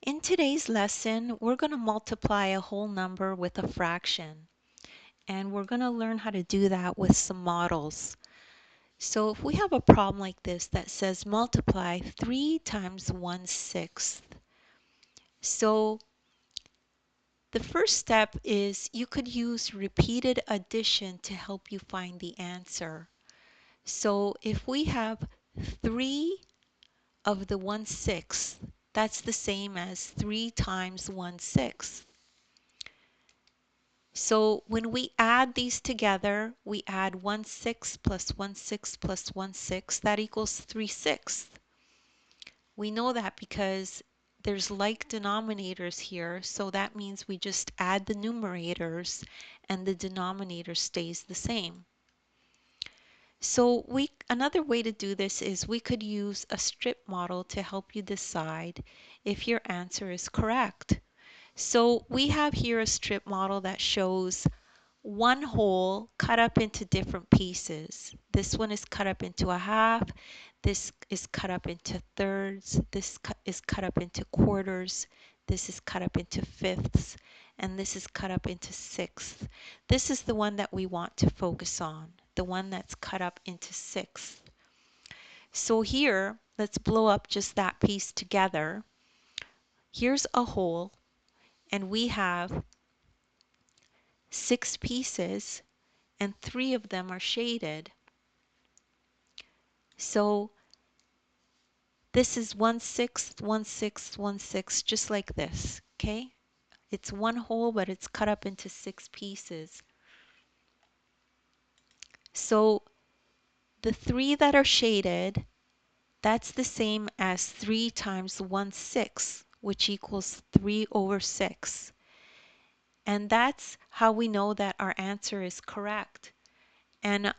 In today's lesson, we're going to multiply a whole number with a fraction, and we're going to learn how to do that with some models. So if we have a problem like this that says multiply 3 times 1/6, so the first step is you could use repeated addition to help you find the answer. So if we have 3 of the 1/6, that's the same as 3 times 1/6. So when we add these together, we add 1/6 plus 1/6 plus 1/6, that equals 3/6. We know that because there's like denominators here, so that means we just add the numerators and the denominator stays the same. So another way to do this is we could use a strip model to help you decide if your answer is correct. So we have here a strip model that shows one whole cut up into different pieces. This one is cut up into a half, this is cut up into thirds, this is cut up into quarters, this is cut up into fifths, and this is cut up into sixths. This is the one that we want to focus on, the one that's cut up into sixths. So here, let's blow up just that piece together. Here's a whole, and we have 6 pieces, and 3 of them are shaded. So this is 1/6, 1/6, 1/6, just like this, okay? It's one whole, but it's cut up into 6 pieces. So the 3 that are shaded, that's the same as 3 times 1/6, which equals 3/6. And that's how we know that our answer is correct. And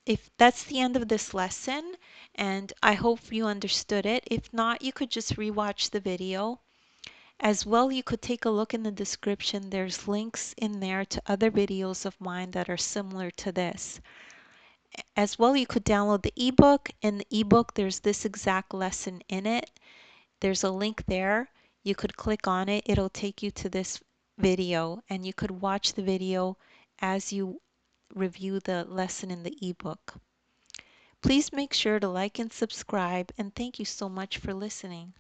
if that's the end of this lesson, and I hope you understood it. If not, you could just rewatch the video. As well, you could take a look in the description. There's links in there to other videos of mine that are similar to this. As well, you could download the ebook. In the ebook, there's this exact lesson in it. There's a link there. You could click on it. It'll take you to this video, and you could watch the video as you review the lesson in the ebook. Please make sure to like and subscribe, and thank you so much for listening.